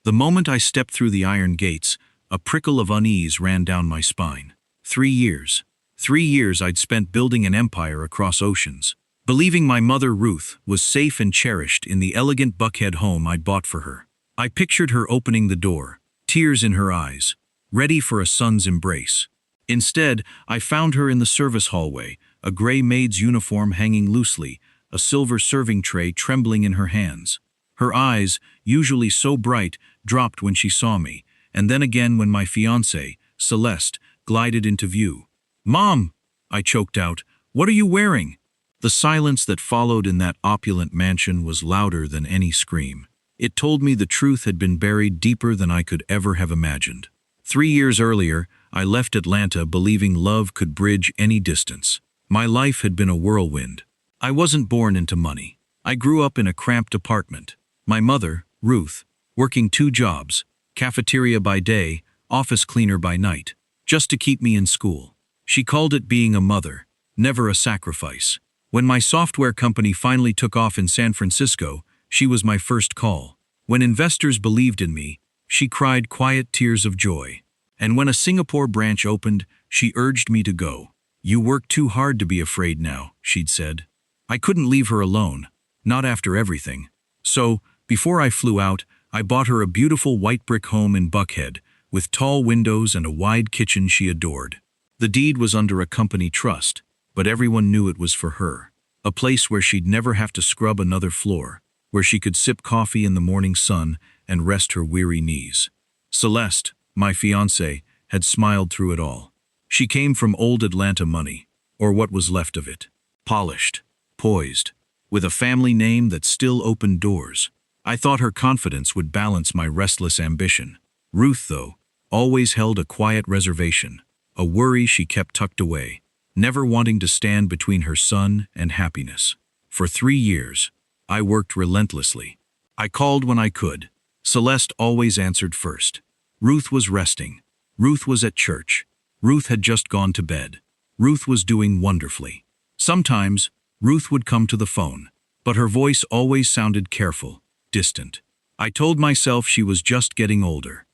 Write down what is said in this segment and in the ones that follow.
The moment I stepped through the iron gates, a prickle of unease ran down my spine. 3 years. 3 years I'd spent building an empire across oceans, believing my mother Ruth was safe and cherished in the elegant Buckhead home I'd bought for her. I pictured her opening the door, tears in her eyes, ready for a son's embrace. Instead, I found her in the service hallway, a gray maid's uniform hanging loosely, a silver serving tray trembling in her hands. Her eyes, usually so bright, dropped when she saw me, and then again when my fiancée, Celeste, glided into view. "Mom!" I choked out. "What are you wearing?" The silence that followed in that opulent mansion was louder than any scream. It told me the truth had been buried deeper than I could ever have imagined. 3 years earlier, I left Atlanta believing love could bridge any distance. My life had been a whirlwind. I wasn't born into money. I grew up in a cramped apartment. My mother, Ruth, working 2 jobs, cafeteria by day, office cleaner by night, just to keep me in school. She called it being a mother, never a sacrifice. When my software company finally took off in San Francisco, she was my first call. When investors believed in me, she cried quiet tears of joy. And when a Singapore branch opened, she urged me to go. "You work too hard to be afraid now," she'd said. I couldn't leave her alone, not after everything. So, before I flew out, I bought her a beautiful white brick home in Buckhead, with tall windows and a wide kitchen she adored. The deed was under a company trust, but everyone knew it was for her. A place where she'd never have to scrub another floor, where she could sip coffee in the morning sun and rest her weary knees. Celeste, my fiancée, had smiled through it all. She came from old Atlanta money, or what was left of it. Polished, poised, with a family name that still opened doors. I thought her confidence would balance my restless ambition. Ruth, though, always held a quiet reservation, a worry she kept tucked away, never wanting to stand between her son and happiness. For 3 years, I worked relentlessly. I called when I could. Celeste always answered first. Ruth was resting. Ruth was at church. Ruth had just gone to bed. Ruth was doing wonderfully. Sometimes, Ruth would come to the phone, but her voice always sounded careful, distant. I told myself she was just getting older.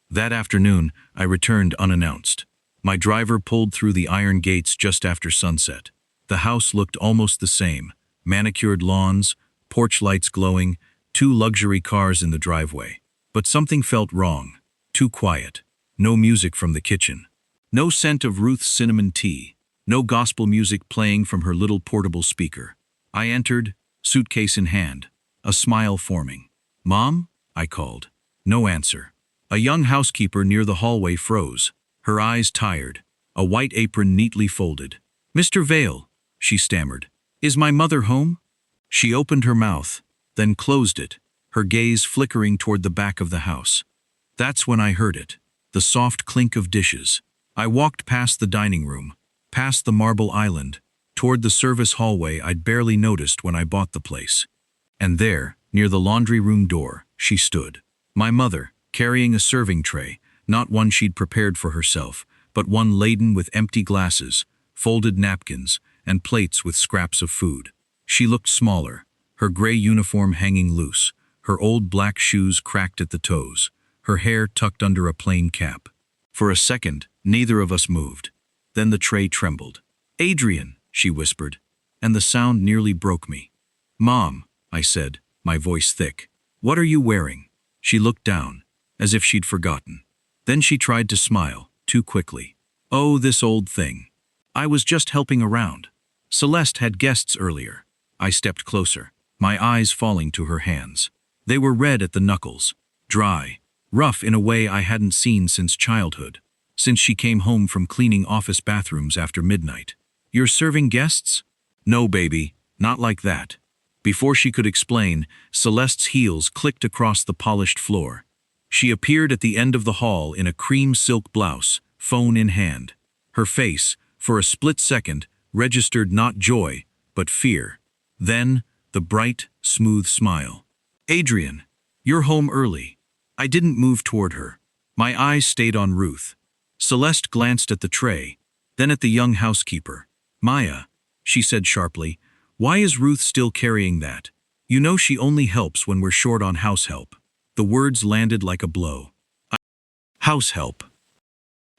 That afternoon, I returned unannounced. My driver pulled through the iron gates just after sunset. The house looked almost the same: manicured lawns, porch lights glowing, 2 luxury cars in the driveway. But something felt wrong. Too quiet. No music from the kitchen. No scent of Ruth's cinnamon tea. No gospel music playing from her little portable speaker. I entered, suitcase in hand, a smile forming. "Mom?" I called. No answer. A young housekeeper near the hallway froze, her eyes tired, a white apron neatly folded. "Mr. Vale," she stammered. "Is my mother home?" She opened her mouth, then closed it, her gaze flickering toward the back of the house. That's when I heard it, the soft clink of dishes. I walked past the dining room, past the marble island, toward the service hallway I'd barely noticed when I bought the place. And there, near the laundry room door, she stood. My mother, carrying a serving tray, not one she'd prepared for herself, but one laden with empty glasses, folded napkins, and plates with scraps of food. She looked smaller, her gray uniform hanging loose, her old black shoes cracked at the toes, her hair tucked under a plain cap. For a second, neither of us moved. Then the tray trembled. "Adrian," she whispered, and the sound nearly broke me. "Mom," I said, my voice thick. "What are you wearing?" She looked down, as if she'd forgotten. Then she tried to smile, too quickly. "Oh, this old thing. I was just helping around. Celeste had guests earlier." I stepped closer, my eyes falling to her hands. They were red at the knuckles, dry, rough in a way I hadn't seen since childhood, since she came home from cleaning office bathrooms after midnight. "You're serving guests?" "No, baby, not like that." Before she could explain, Celeste's heels clicked across the polished floor. She appeared at the end of the hall in a cream silk blouse, phone in hand. Her face, for a split second, registered not joy, but fear. Then, the bright, smooth smile. "Adrian, you're home early." I didn't move toward her. My eyes stayed on Ruth. Celeste glanced at the tray, then at the young housekeeper. "Maya," she said sharply, "why is Ruth still carrying that? You know she only helps when we're short on house help." The words landed like a blow. House help.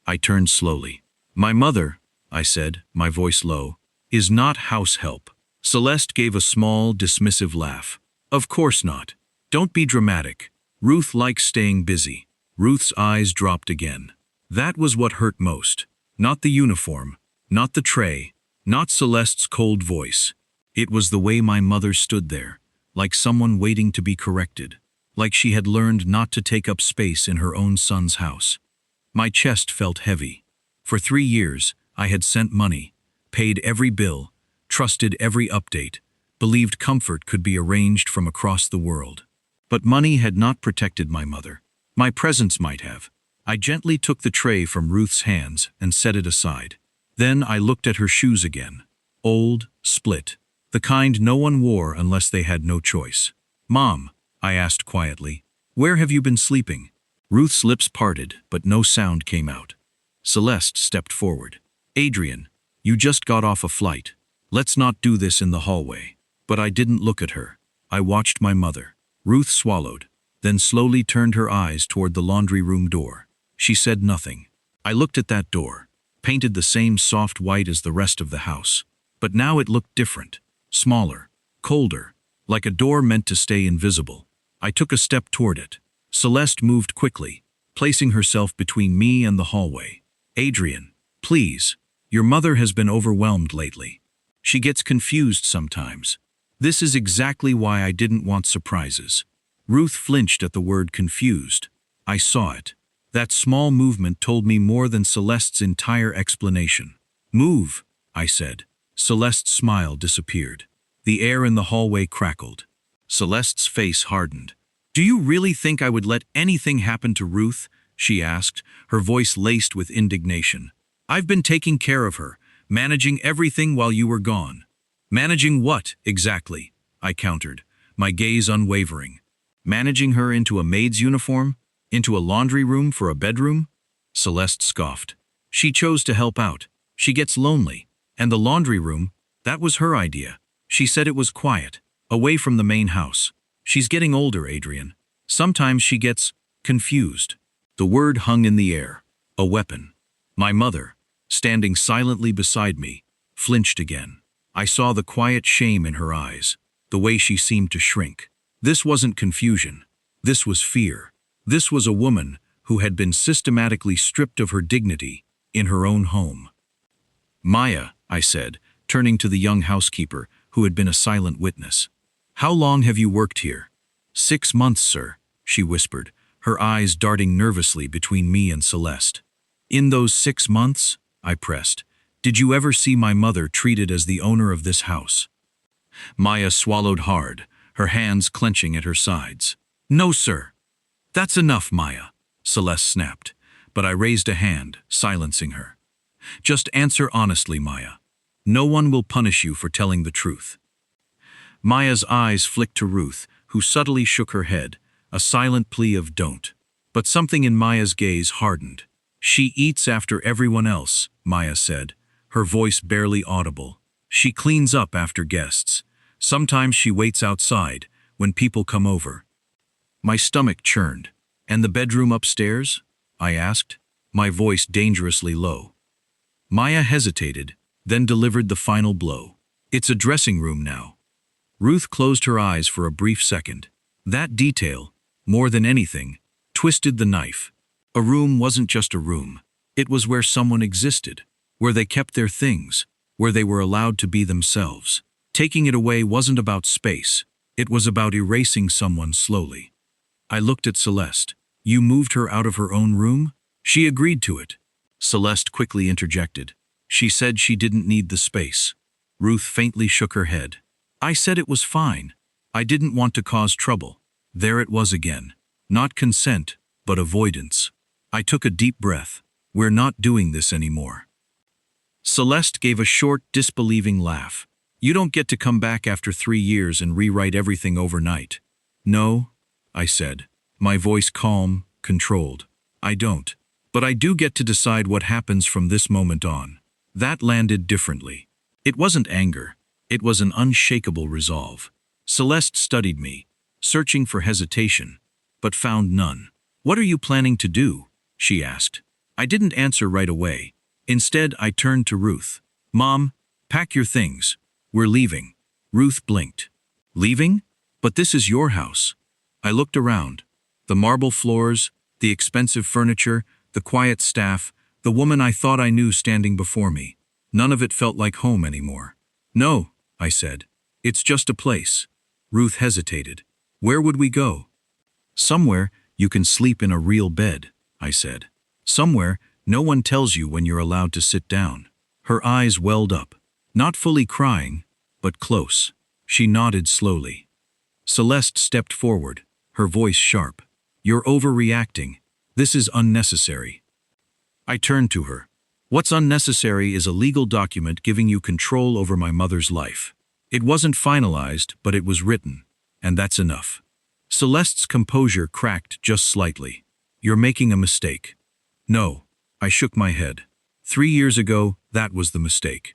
I turned slowly. My mother, I said, my voice low, is not house help. Celeste gave a small, dismissive laugh. Of course not. Don't be dramatic. Ruth likes staying busy. Ruth's eyes dropped again. That was what hurt most. Not the uniform, not the tray, not Celeste's cold voice. It was the way my mother stood there, like someone waiting to be corrected, like she had learned not to take up space in her own son's house. My chest felt heavy. For 3 years, I had sent money, paid every bill, trusted every update, believed comfort could be arranged from across the world. But money had not protected my mother. My presence might have. I gently took the tray from Ruth's hands and set it aside. Then I looked at her shoes again. Old, split, the kind no one wore unless they had no choice. Mom, I asked quietly, where have you been sleeping? Ruth's lips parted, but no sound came out. Celeste stepped forward. Adrian, you just got off a flight. Let's not do this in the hallway. But I didn't look at her. I watched my mother. Ruth swallowed, then slowly turned her eyes toward the laundry room door. She said nothing. I looked at that door, painted the same soft white as the rest of the house. But now it looked different, smaller, colder, like a door meant to stay invisible. I took a step toward it. Celeste moved quickly, placing herself between me and the hallway. Adrian, please. Your mother has been overwhelmed lately. She gets confused sometimes. This is exactly why I didn't want surprises. Ruth flinched at the word confused. I saw it. That small movement told me more than Celeste's entire explanation. Move, I said. Celeste's smile disappeared. The air in the hallway crackled. Celeste's face hardened. Do you really think I would let anything happen to Ruth? She asked, her voice laced with indignation. I've been taking care of her, managing everything while you were gone. Managing what, exactly? I countered, my gaze unwavering. Managing her into a maid's uniform? Into a laundry room for a bedroom? Celeste scoffed. She chose to help out. She gets lonely. And the laundry room, that was her idea. She said it was quiet, away from the main house. She's getting older, Adrian. Sometimes she gets confused. The word hung in the air. A weapon. My mother, standing silently beside me, flinched again. I saw the quiet shame in her eyes, the way she seemed to shrink. This wasn't confusion. This was fear. This was a woman who had been systematically stripped of her dignity in her own home. Maya, I said, turning to the young housekeeper who had been a silent witness. How long have you worked here? 6 months, sir, she whispered, her eyes darting nervously between me and Celeste. In those 6 months, I pressed, did you ever see my mother treated as the owner of this house? Maya swallowed hard, her hands clenching at her sides. No, sir. That's enough, Maya, Celeste snapped, but I raised a hand, silencing her. Just answer honestly, Maya. No one will punish you for telling the truth. Maya's eyes flicked to Ruth, who subtly shook her head, a silent plea of don't. But something in Maya's gaze hardened. She eats after everyone else, Maya said, her voice barely audible. She cleans up after guests. Sometimes she waits outside, when people come over. My stomach churned. And the bedroom upstairs? I asked, my voice dangerously low. Maya hesitated, then delivered the final blow. It's a dressing room now. Ruth closed her eyes for a brief second. That detail, more than anything, twisted the knife. A room wasn't just a room. It was where someone existed, where they kept their things, where they were allowed to be themselves. Taking it away wasn't about space. It was about erasing someone slowly. I looked at Celeste. You moved her out of her own room? She agreed to it. Celeste quickly interjected. She said she didn't need the space. Ruth faintly shook her head. I said it was fine. I didn't want to cause trouble. There it was again. Not consent, but avoidance. I took a deep breath. We're not doing this anymore. Celeste gave a short, disbelieving laugh. You don't get to come back after 3 years and rewrite everything overnight. No, I said, my voice calm, controlled. I don't. But I do get to decide what happens from this moment on. That landed differently. It wasn't anger. It was an unshakable resolve. Celeste studied me, searching for hesitation. but found none. "What are you planning to do?" she asked. I didn't answer right away. Instead, I turned to Ruth. "Mom, pack your things. We're leaving." Ruth blinked. "Leaving? But this is your house." I looked around. The marble floors, the expensive furniture, the quiet staff, the woman I thought I knew standing before me. None of it felt like home anymore. "No," I said. "It's just a place." Ruth hesitated. "Where would we go?" "Somewhere you can sleep in a real bed," I said. "Somewhere no one tells you when you're allowed to sit down." Her eyes welled up, not fully crying, but close. She nodded slowly. Celeste stepped forward, her voice sharp. "You're overreacting. This is unnecessary." I turned to her. "What's unnecessary is a legal document giving you control over my mother's life. It wasn't finalized, but it was written, and that's enough." Celeste's composure cracked just slightly. "You're making a mistake." "No." I shook my head. 3 years ago, that was the mistake.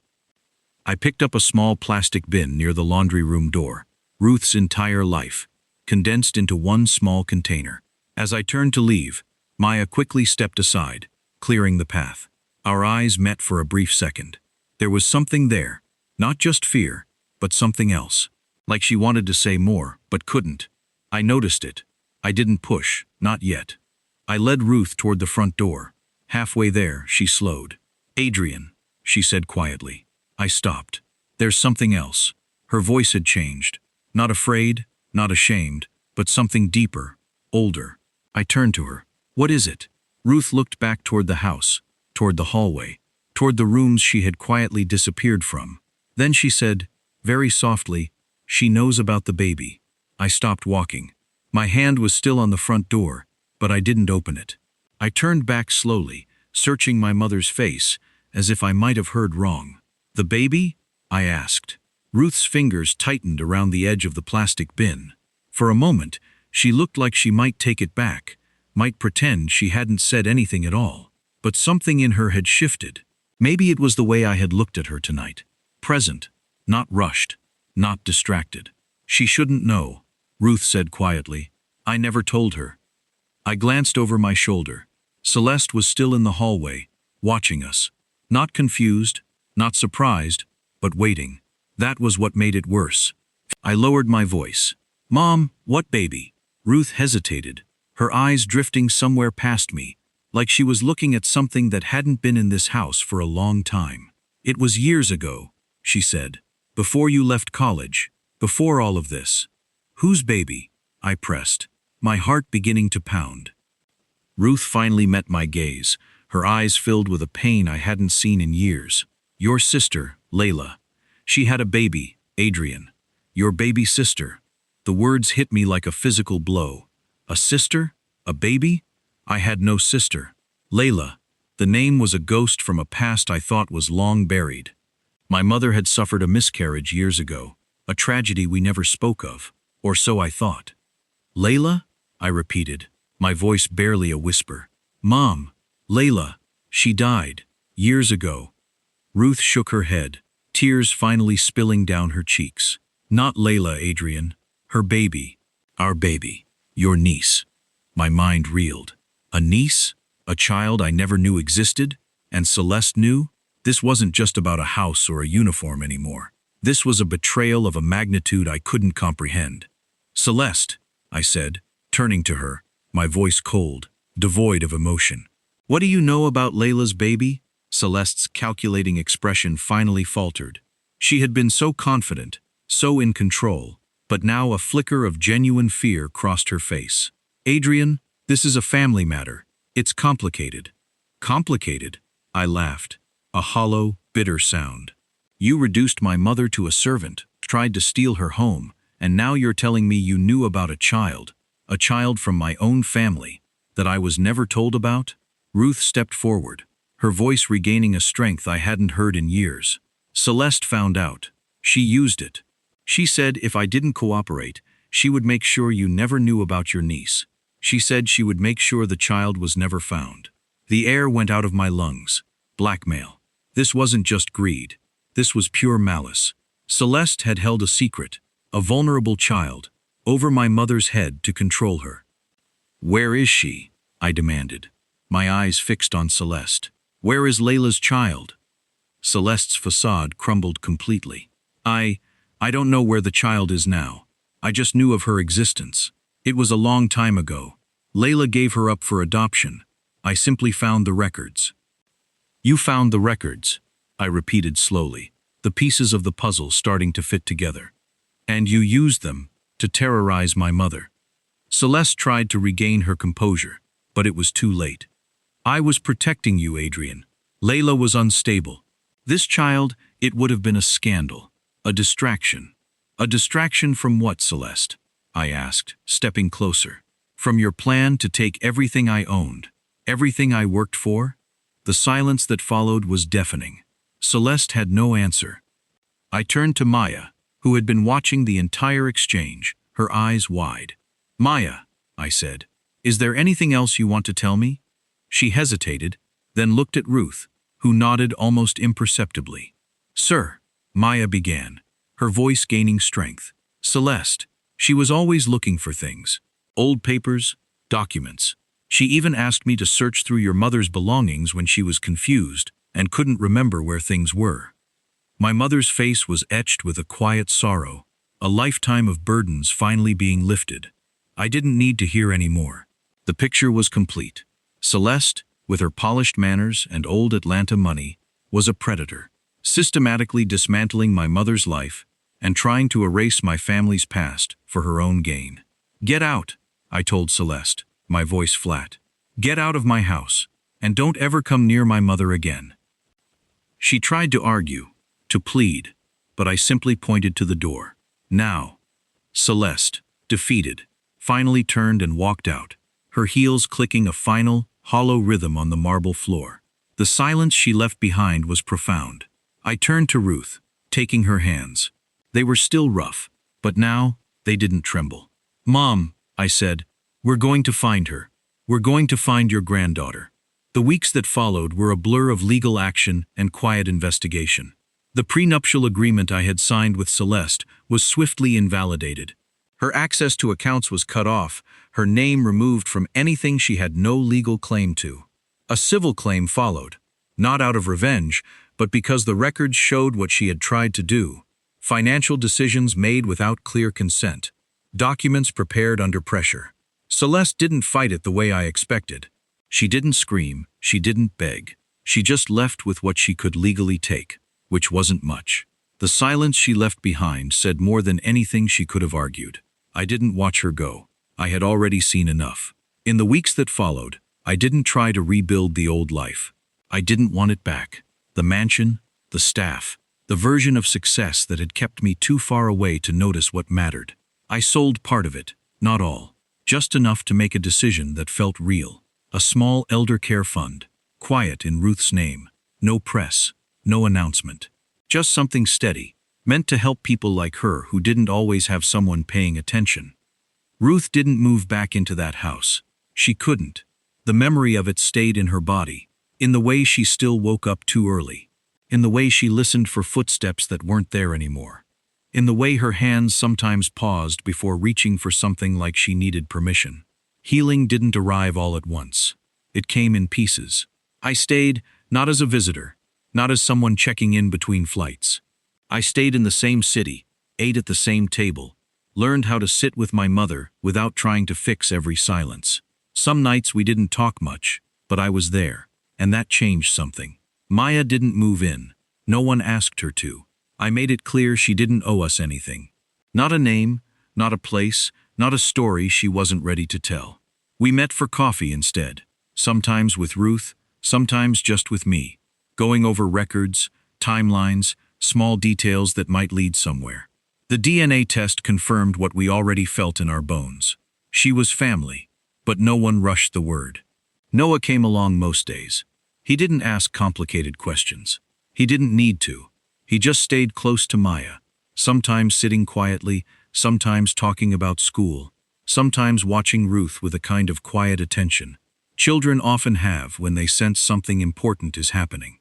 I picked up a small plastic bin near the laundry room door. Ruth's entire life, condensed into one small container. As I turned to leave, Maya quickly stepped aside, clearing the path. Our eyes met for a brief second. There was something there, not just fear, but something else. Like she wanted to say more, but couldn't. I noticed it. I didn't push, not yet. I led Ruth toward the front door. Halfway there, she slowed. "Adrian," she said quietly. I stopped. "There's something else." Her voice had changed. Not afraid, not ashamed, but something deeper, older. I turned to her. "What is it?" Ruth looked back toward the house, toward the hallway, toward the rooms she had quietly disappeared from. Then she said, very softly, "She knows about the baby." I stopped walking. My hand was still on the front door, but I didn't open it. I turned back slowly, searching my mother's face, as if I might have heard wrong. "The baby?" I asked. Ruth's fingers tightened around the edge of the plastic bin. For a moment, she looked like she might take it back, might pretend she hadn't said anything at all. But something in her had shifted. Maybe it was the way I had looked at her tonight. Present, not rushed, not distracted. "She shouldn't know," Ruth said quietly. "I never told her." I glanced over my shoulder. Celeste was still in the hallway, watching us. Not confused, not surprised, but waiting. That was what made it worse. I lowered my voice. "Mom, what baby?" Ruth hesitated, her eyes drifting somewhere past me, like she was looking at something that hadn't been in this house for a long time. "It was years ago," she said. "Before you left college, before all of this." "Whose baby?" I pressed, my heart beginning to pound. Ruth finally met my gaze, her eyes filled with a pain I hadn't seen in years. "Your sister, Layla. She had a baby, Adrian. Your baby sister." The words hit me like a physical blow. A sister? A baby? I had no sister. Layla. The name was a ghost from a past I thought was long buried. My mother had suffered a miscarriage years ago, a tragedy we never spoke of, or so I thought. "Layla?" I repeated, my voice barely a whisper. "Mom, Layla. She died. Years ago." Ruth shook her head, tears finally spilling down her cheeks. "Not Layla, Adrian. Her baby. Our baby. Your niece." My mind reeled. A niece? A child I never knew existed? And Celeste knew? This wasn't just about a house or a uniform anymore. This was a betrayal of a magnitude I couldn't comprehend. "Celeste," I said, turning to her, my voice cold, devoid of emotion. "What do you know about Layla's baby?" Celeste's calculating expression finally faltered. She had been so confident, so in control, but now a flicker of genuine fear crossed her face. "Adrian, this is a family matter. It's complicated." "Complicated?" I laughed, a hollow, bitter sound. "You reduced my mother to a servant, tried to steal her home, and now you're telling me you knew about a child from my own family, that I was never told about?" Ruth stepped forward, her voice regaining a strength I hadn't heard in years. "Celeste found out. She used it. She said if I didn't cooperate, she would make sure you never knew about your niece. She said she would make sure the child was never found." The air went out of my lungs. Blackmail. This wasn't just greed. This was pure malice. Celeste had held a secret, a vulnerable child, over my mother's head to control her. Where is she? I demanded, my eyes fixed on Celeste. Where is Layla's child? Celeste's facade crumbled completely. I don't know where the child is now. I just knew of her existence. It was a long time ago. Layla gave her up for adoption. I simply found the records. You found the records, I repeated slowly, the pieces of the puzzle starting to fit together. And you used them to terrorize my mother. Celeste tried to regain her composure, but it was too late. I was protecting you, Adrian. Layla was unstable. This child, it would have been a scandal, a distraction. A distraction from what, Celeste? I asked, stepping closer. From your plan to take everything I owned, everything I worked for? The silence that followed was deafening. Celeste had no answer. I turned to Maya, who had been watching the entire exchange, her eyes wide. Maya, I said, is there anything else you want to tell me? She hesitated, then looked at Ruth, who nodded almost imperceptibly. Sir, Maya began, her voice gaining strength. Celeste, she was always looking for things. Old papers, documents. She even asked me to search through your mother's belongings when she was confused and couldn't remember where things were. My mother's face was etched with a quiet sorrow, a lifetime of burdens finally being lifted. I didn't need to hear any more. The picture was complete. Celeste, with her polished manners and old Atlanta money, was a predator, systematically dismantling my mother's life and trying to erase my family's past for her own gain. Get out, I told Celeste, my voice flat. Get out of my house, and don't ever come near my mother again. She tried to argue, to plead, but I simply pointed to the door. Now. Celeste, defeated, finally turned and walked out, her heels clicking a final, hollow rhythm on the marble floor. The silence she left behind was profound. I turned to Ruth, taking her hands. They were still rough, but now they didn't tremble. Mom, I said, we're going to find her. We're going to find your granddaughter. The weeks that followed were a blur of legal action and quiet investigation. The prenuptial agreement I had signed with Celeste was swiftly invalidated. Her access to accounts was cut off, her name removed from anything she had no legal claim to. A civil claim followed, not out of revenge, but because the records showed what she had tried to do. Financial decisions made without clear consent. Documents prepared under pressure. Celeste didn't fight it the way I expected. She didn't scream, she didn't beg. She just left with what she could legally take, which wasn't much. The silence she left behind said more than anything she could have argued. I didn't watch her go. I had already seen enough. In the weeks that followed, I didn't try to rebuild the old life. I didn't want it back. The mansion, the staff, the version of success that had kept me too far away to notice what mattered. I sold part of it, not all. Just enough to make a decision that felt real. A small elder care fund, quiet in Ruth's name. No press, no announcement. Just something steady, meant to help people like her who didn't always have someone paying attention. Ruth didn't move back into that house. She couldn't. The memory of it stayed in her body, in the way she still woke up too early, in the way she listened for footsteps that weren't there anymore, in the way her hands sometimes paused before reaching for something like she needed permission. Healing didn't arrive all at once. It came in pieces. I stayed, not as a visitor, not as someone checking in between flights. I stayed in the same city, ate at the same table, learned how to sit with my mother without trying to fix every silence. Some nights we didn't talk much, but I was there, and that changed something. Maya didn't move in. No one asked her to. I made it clear she didn't owe us anything. Not a name, not a place, not a story she wasn't ready to tell. We met for coffee instead, sometimes with Ruth, sometimes just with me, going over records, timelines, small details that might lead somewhere. The DNA test confirmed what we already felt in our bones. She was family, but no one rushed the word. Noah came along most days. He didn't ask complicated questions. He didn't need to. He just stayed close to Maya, sometimes sitting quietly, sometimes talking about school, sometimes watching Ruth with a kind of quiet attention. Children often have when they sense something important is happening.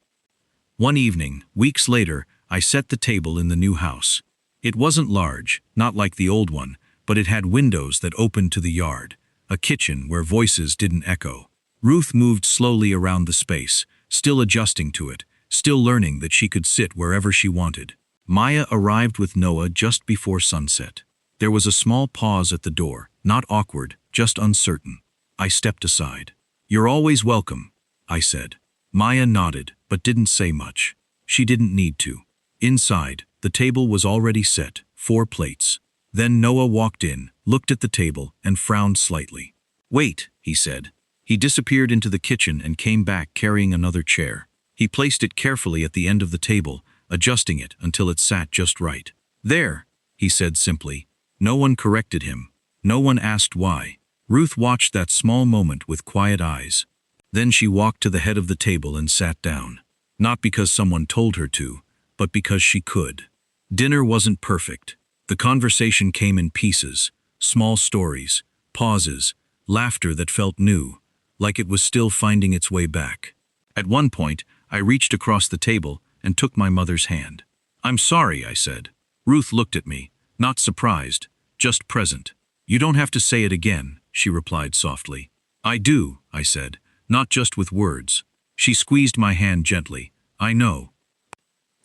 One evening, weeks later, I set the table in the new house. It wasn't large, not like the old one, but it had windows that opened to the yard, a kitchen where voices didn't echo. Ruth moved slowly around the space, still adjusting to it, still learning that she could sit wherever she wanted. Maya arrived with Noah just before sunset. There was a small pause at the door, not awkward, just uncertain. I stepped aside. "You're always welcome," I said. Maya nodded, but didn't say much. She didn't need to. Inside, the table was already set, 4 plates. Then Noah walked in, looked at the table, and frowned slightly. "Wait," he said. He disappeared into the kitchen and came back carrying another chair. He placed it carefully at the end of the table, adjusting it until it sat just right. "There," he said simply. No one corrected him. No one asked why. Ruth watched that small moment with quiet eyes. Then she walked to the head of the table and sat down. Not because someone told her to, but because she could. Dinner wasn't perfect. The conversation came in pieces, small stories, pauses, laughter that felt new, like it was still finding its way back. At one point, I reached across the table and took my mother's hand. "I'm sorry," I said. Ruth looked at me, not surprised, just present. "You don't have to say it again," she replied softly. "I do," I said, "not just with words." She squeezed my hand gently. "I know."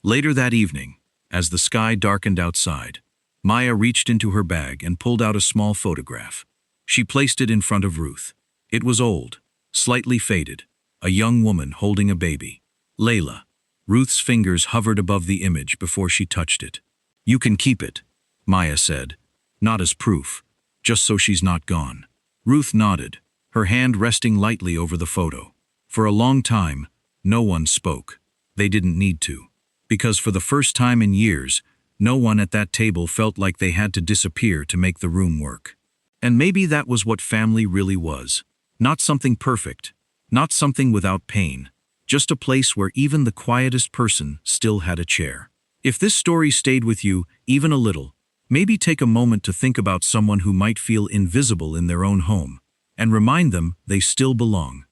Later that evening, as the sky darkened outside, Maya reached into her bag and pulled out a small photograph. She placed it in front of Ruth. It was old, slightly faded, a young woman holding a baby. "Layla." Ruth's fingers hovered above the image before she touched it. "You can keep it," Maya said, "not as proof, just so she's not gone." Ruth nodded, her hand resting lightly over the photo. For a long time, no one spoke. They didn't need to. Because for the first time in years, no one at that table felt like they had to disappear to make the room work. And maybe that was what family really was. Not something perfect, not something without pain, just a place where even the quietest person still had a chair. If this story stayed with you, even a little, maybe take a moment to think about someone who might feel invisible in their own home, and remind them they still belong.